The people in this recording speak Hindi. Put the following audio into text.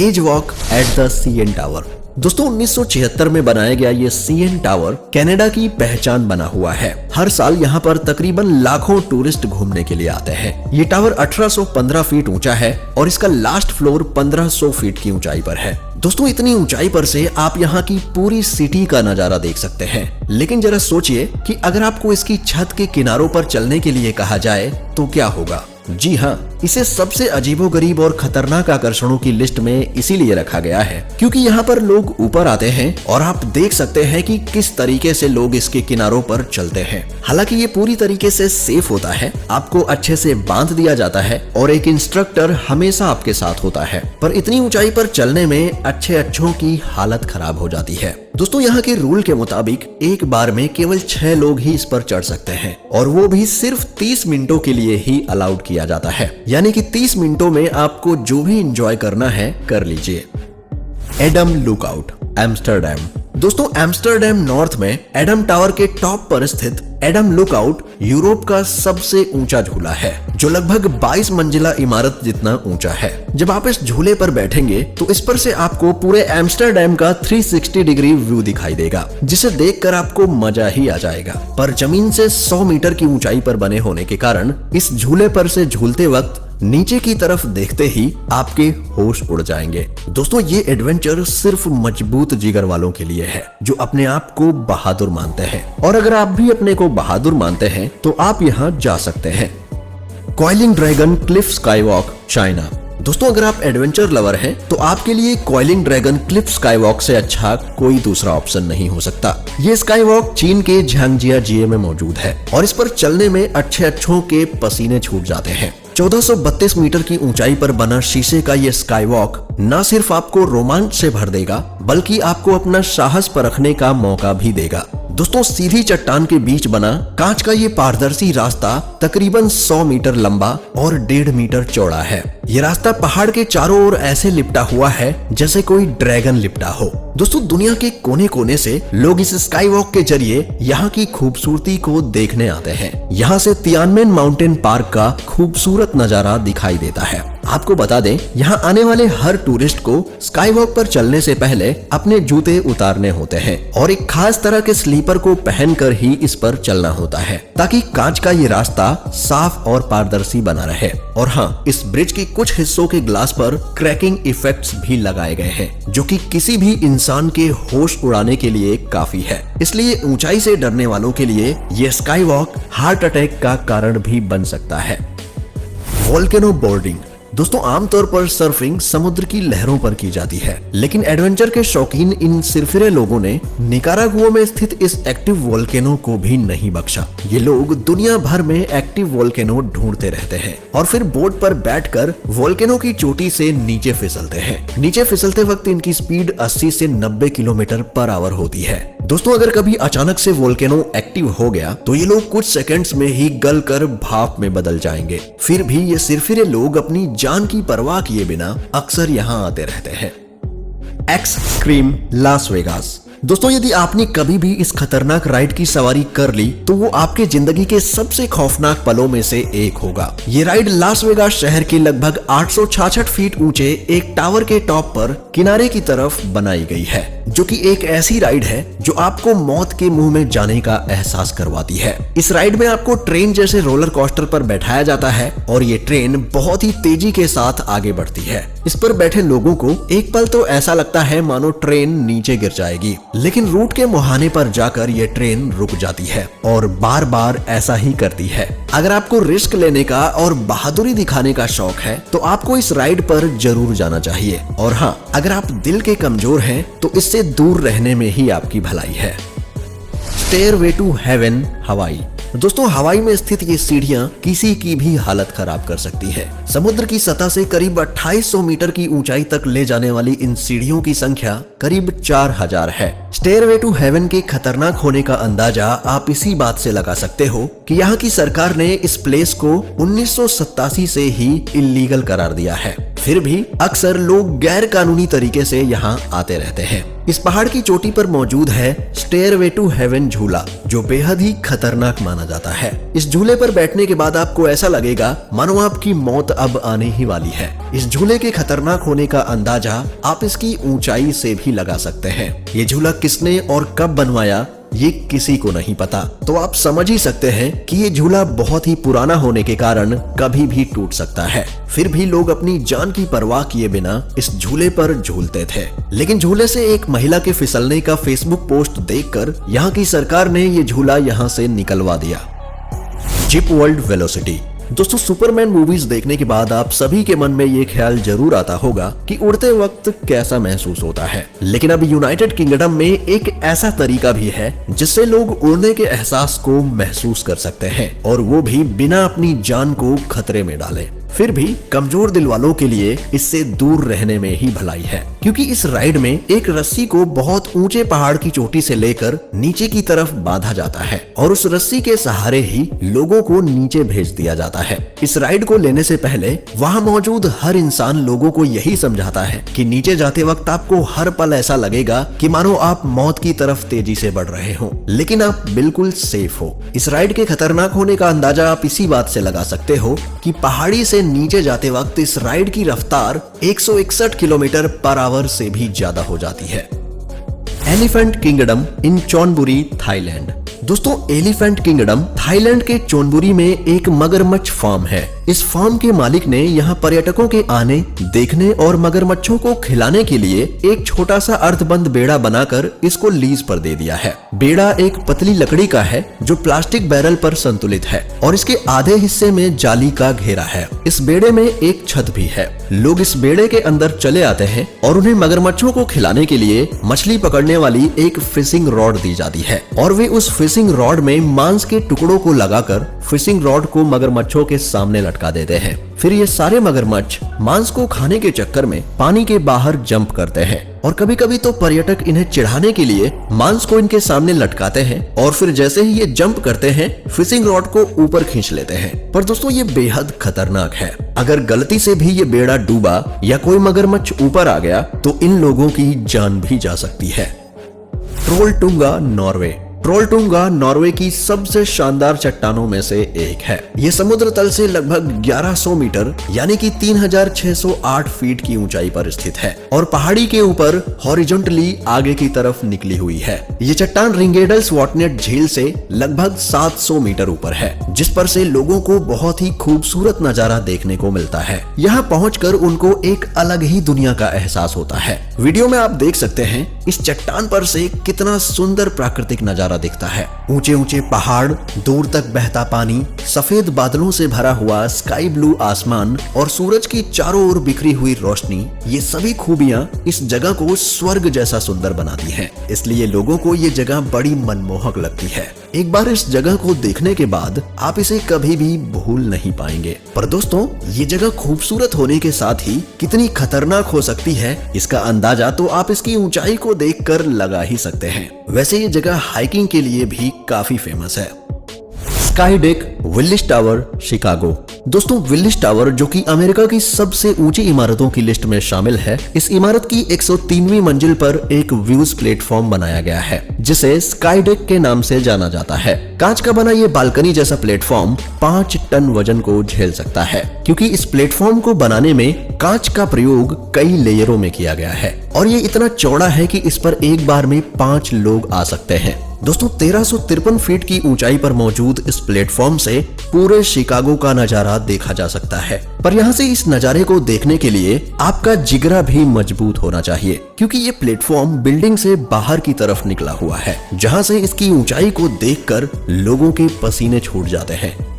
As walk at the CN tower. दोस्तों 1976 में बनाया गया ये सीएन टावर कनाडा की पहचान बना हुआ है। हर साल यहाँ पर तकरीबन लाखों टूरिस्ट घूमने के लिए आते हैं। ये टावर 1815 फीट ऊंचा है और इसका लास्ट फ्लोर 1500 फीट की ऊंचाई पर है। दोस्तों इतनी ऊंचाई पर से आप यहाँ की पूरी सिटी का नजारा देख सकते हैं। लेकिन जरा सोचिए कि अगर आपको इसकी छत के किनारों पर चलने के लिए कहा जाए तो क्या होगा। जी हाँ, इसे सबसे अजीबोगरीब और खतरनाक आकर्षणों की लिस्ट में इसीलिए रखा गया है क्योंकि यहाँ पर लोग ऊपर आते हैं और आप देख सकते हैं कि किस तरीके से लोग इसके किनारों पर चलते हैं। हालांकि ये पूरी तरीके से सेफ होता है, आपको अच्छे से बांध दिया जाता है और एक इंस्ट्रक्टर हमेशा आपके साथ होता है, पर इतनी ऊंचाई पर चलने में अच्छों की हालत खराब हो जाती है। दोस्तों यहाँ के रूल के मुताबिक एक बार में केवल 6 लोग ही इस पर चढ़ सकते हैं और वो भी सिर्फ 30 मिनटों के लिए ही अलाउड किया जाता है, यानी कि 30 मिनटों में आपको जो भी एंजॉय करना है कर लीजिए। Adam lookout, Amsterdam. दोस्तों एम्स्टर्डम नॉर्थ में एडम टावर के टॉप पर स्थित एडम लुकआउट यूरोप का सबसे ऊंचा झूला है जो लगभग 22 मंजिला इमारत जितना ऊंचा है। जब आप इस झूले पर बैठेंगे तो इस पर से आपको पूरे एम्स्टर्डम का 360 डिग्री व्यू दिखाई देगा जिसे देखकर आपको मजा ही आ जाएगा। पर जमीन से 100 मीटर की ऊंचाई पर बने होने के कारण इस झूले पर से झूलते वक्त नीचे की तरफ देखते ही आपके होश उड़ जाएंगे। दोस्तों ये एडवेंचर सिर्फ मजबूत जिगर वालों के लिए है जो अपने आप को बहादुर मानते हैं, और अगर आप भी अपने को बहादुर मानते हैं तो आप यहाँ जा सकते हैं। Coiling dragon Cliff skywalk, China. दोस्तों अगर आप एडवेंचर लवर हैं तो आपके लिए कॉइलिंग ड्रैगन क्लिफ स्काईवॉक से अच्छा कोई दूसरा ऑप्शन नहीं हो सकता। ये स्काईवॉक चीन के झांगजियाजिए में मौजूद है और इस पर चलने में अच्छों के पसीने छूट जाते हैं। 1432 मीटर की ऊंचाई पर बना शीशे का ये स्काईवॉक न सिर्फ आपको रोमांच से भर देगा बल्कि आपको अपना साहस परखने का मौका भी देगा। दोस्तों सीधी चट्टान के बीच बना कांच का ये पारदर्शी रास्ता तकरीबन 100 मीटर लंबा और 1.5 मीटर चौड़ा है। ये रास्ता पहाड़ के चारों ओर ऐसे लिपटा हुआ है जैसे कोई ड्रैगन लिपटा हो। दोस्तों दुनिया के कोने कोने से लोग इस स्काईवॉक के जरिए यहाँ की खूबसूरती को देखने आते हैं। यहाँ से तियानमेन माउंटेन पार्क का खूबसूरत नजारा दिखाई देता है। आपको बता दें यहाँ आने वाले हर टूरिस्ट को स्काईवॉक पर चलने से पहले अपने जूते उतारने होते हैं और एक खास तरह के स्लीपर को पहनकर ही इस पर चलना होता है ताकि कांच का ये रास्ता साफ और पारदर्शी बना रहे। और हाँ, इस ब्रिज के कुछ हिस्सों के ग्लास पर क्रैकिंग इफेक्ट्स भी लगाए गए हैं जो कि किसी भी इंसान के होश उड़ाने के लिए काफी है। इसलिए ऊंचाई से डरने वालों के लिए ये स्काईवॉक हार्ट अटैक का कारण भी बन सकता है। Volcano boarding. दोस्तों आमतौर पर सर्फिंग समुद्र की लहरों पर की जाती है, लेकिन एडवेंचर के शौकीन इन सिरफिरे लोगों ने निकारागुआ में स्थित इस एक्टिव वोल्केनो को भी नहीं बख्शा। ये लोग दुनिया भर में एक्टिव वोल्केनो ढूंढते रहते हैं और फिर बोट पर बैठकर वोल्केनो की चोटी से नीचे फिसलते हैं। नीचे फिसलते वक्त इनकी स्पीड 80 से 90 किलोमीटर पर आवर होती है। दोस्तों अगर कभी अचानक से वोल्केनो एक्टिव हो गया तो ये लोग कुछ सेकंड्स में ही गल कर भाप में बदल जाएंगे। फिर भी ये सिरफिरे लोग अपनी जान की परवाह किए बिना अक्सर यहाँ आते रहते हैं। Extreme Las Vegas. दोस्तों यदि आपने कभी भी इस खतरनाक राइड की सवारी कर ली तो वो आपके जिंदगी के सबसे खौफनाक पलों में से एक होगा। ये राइड लास वेगास शहर के लगभग 866 फीट ऊंचे एक टावर के टॉप पर किनारे की तरफ बनाई गई है, जो कि एक ऐसी राइड है जो आपको मौत के मुंह में जाने का एहसास करवाती है। इस राइड में आपको ट्रेन जैसे रोलर कोस्टर पर बैठाया जाता है और ये ट्रेन बहुत ही तेजी के साथ आगे बढ़ती है। इस पर बैठे लोगों को एक पल तो ऐसा लगता है मानो ट्रेन नीचे गिर जाएगी, लेकिन रूट के मुहाने पर जाकर ये ट्रेन रुक जाती है और बार बार ऐसा ही करती है। अगर आपको रिस्क लेने का और बहादुरी दिखाने का शौक है तो आपको इस राइड पर जरूर जाना चाहिए। और हाँ, अगर आप दिल के कमजोर हैं तो इससे दूर रहने में ही आपकी भलाई है। स्टेयरवे टू हेवन, हवाई। दोस्तों हवाई में स्थित ये सीढ़ियां किसी की भी हालत खराब कर सकती है। समुद्र की सतह से करीब 2800 मीटर की ऊंचाई तक ले जाने वाली इन सीढ़ियों की संख्या करीब 4000 है। स्टेयरवे टू हेवन के खतरनाक होने का अंदाजा आप इसी बात से लगा सकते हो कि यहाँ की सरकार ने इस प्लेस को 1987 से ही इल्लीगल करार दिया है फिर भी अक्सर लोग गैर कानूनी तरीके से यहाँ आते रहते हैं। इस पहाड़ की चोटी पर मौजूद है स्टेयरवे टू हेवन झूला, जो बेहद ही खतरनाक माना जाता है। इस झूले पर बैठने के बाद आपको ऐसा लगेगा मानो आपकी मौत अब आने ही वाली है। इस झूले के खतरनाक होने का अंदाजा आप इसकी ऊंचाई से भी लगा सकते हैं। ये झूला किसने और कब बनवाया ये किसी को नहीं पता, तो आप समझ ही सकते हैं कि ये झूला बहुत ही पुराना होने के कारण कभी भी टूट सकता है। फिर भी लोग अपनी जान की परवाह किए बिना इस झूले पर झूलते थे। लेकिन झूले से एक महिला के फिसलने का फेसबुक पोस्ट देखकर यहाँ की सरकार ने ये झूला यहाँ से निकलवा दिया। Zip world velocity. दोस्तों, सुपरमैन मूवीज देखने के बाद आप सभी के मन में ये ख्याल जरूर आता होगा कि उड़ते वक्त कैसा महसूस होता है। लेकिन अब यूनाइटेड किंगडम में एक ऐसा तरीका भी है जिससे लोग उड़ने के एहसास को महसूस कर सकते हैं, और वो भी बिना अपनी जान को खतरे में डाले। फिर भी कमजोर दिल वालों के लिए इससे दूर रहने में ही भलाई है, क्योंकि इस राइड में एक रस्सी को बहुत ऊंचे पहाड़ की चोटी से लेकर नीचे की तरफ बांधा जाता है और उस रस्सी के सहारे ही लोगों को नीचे भेज दिया जाता है। इस राइड को लेने से पहले वहाँ मौजूद हर इंसान लोगों को यही समझाता है कि नीचे जाते वक्त आपको हर पल ऐसा लगेगा कि मानो आप मौत की तरफ तेजी से बढ़ रहे हो, लेकिन आप बिल्कुल सेफ हो। इस राइड के खतरनाक होने का अंदाजा आप इसी बात से लगा सकते हो कि पहाड़ी से नीचे जाते वक्त इस राइड की रफ्तार 161 किलोमीटर पर आवर से भी ज्यादा हो जाती है। एलिफेंट किंगडम इन चोनबुरी, थाईलैंड। दोस्तों, एलिफेंट किंगडम थाईलैंड के चोनबुरी में एक मगरमच्छ फार्म है। इस फार्म के मालिक ने यहाँ पर्यटकों के आने, देखने और मगरमच्छों को खिलाने के लिए एक छोटा सा अर्धबंद बेड़ा बनाकर इसको लीज पर दे दिया है। बेड़ा एक पतली लकड़ी का है जो प्लास्टिक बैरल पर संतुलित है और इसके आधे हिस्से में जाली का घेरा है। इस बेड़े में एक छत भी है। लोग इस बेड़े के अंदर चले आते हैं और उन्हें मगरमच्छों को खिलाने के लिए मछली पकड़ने वाली एक फिशिंग रॉड दी जाती है और वे उस फिशिंग रॉड में मांस के टुकड़ों को लगाकर फिशिंग रॉड को मगरमच्छों के सामने लटका देते हैं। फिर ये सारे मगरमच्छ मांस को खाने के चक्कर में पानी के बाहर जंप करते हैं और कभी कभी तो पर्यटक इन्हें चिढ़ाने के लिए मांस को इनके सामने लटकाते हैं और फिर जैसे ही ये जंप करते हैं फिशिंग रॉड को ऊपर खींच लेते हैं। पर दोस्तों, ये बेहद खतरनाक है। अगर गलती से भी ये बेड़ा डूबा या कोई मगरमच्छ ऊपर आ गया तो इन लोगों की जान भी जा सकती है। ट्रोलटुंगा, नॉर्वे। ट्रोलटुंगा नॉर्वे की सबसे शानदार चट्टानों में से एक है। ये समुद्र तल से लगभग 1100 मीटर यानी कि 3608 फीट की ऊंचाई पर स्थित है और पहाड़ी के ऊपर हॉरिजॉन्टली आगे की तरफ निकली हुई है। ये चट्टान रिंगेडल्सवाटनेट झील से लगभग 700 मीटर ऊपर है, जिस पर से लोगों को बहुत ही खूबसूरत नजारा देखने को मिलता है। यहाँ पहुंचकर उनको एक अलग ही दुनिया का एहसास होता है। वीडियो में आप देख सकते हैं इस चट्टान पर से कितना सुंदर प्राकृतिक नजारा दिखता है। ऊंचे ऊंचे पहाड़, दूर तक बहता पानी, सफेद बादलों से भरा हुआ स्काई ब्लू आसमान और सूरज की चारों ओर बिखरी हुई रोशनी, ये सभी खूबियां इस जगह को स्वर्ग जैसा सुंदर बनाती हैं। इसलिए लोगों को ये जगह बड़ी मनमोहक लगती है। एक बार इस जगह को देखने के बाद आप इसे कभी भी भूल नहीं पाएंगे। पर दोस्तों, ये जगह खूबसूरत होने के साथ ही कितनी खतरनाक हो सकती है, इसका अंदाजा तो आप इसकी ऊंचाई को देखकर लगा ही सकते हैं। वैसे ये जगह हाइकिंग के लिए भी काफी फेमस है। Sky deck, Willis tower, Chicago. दोस्तों, विलिस टावर जो कि अमेरिका की सबसे ऊंची इमारतों की लिस्ट में शामिल है, इस इमारत की 103वीं मंजिल पर एक व्यूज प्लेटफॉर्म बनाया गया है जिसे स्काई डेक के नाम से जाना जाता है। कांच का बना ये बालकनी जैसा प्लेटफॉर्म 5 टन वजन को झेल सकता है, क्योंकि इस प्लेटफॉर्म को बनाने में कांच का प्रयोग कई लेयरों में किया गया है और ये इतना चौड़ा है कि इस पर एक बार में 5 लोग आ सकते हैं। दोस्तों, 1353 फीट की ऊंचाई पर मौजूद इस प्लेटफॉर्म से पूरे शिकागो का नजारा देखा जा सकता है। पर यहाँ से इस नजारे को देखने के लिए आपका जिगरा भी मजबूत होना चाहिए, क्योंकि ये प्लेटफॉर्म बिल्डिंग से बाहर की तरफ निकला हुआ है, जहाँ से इसकी ऊंचाई को देखकर लोगों के पसीने छूट जाते हैं।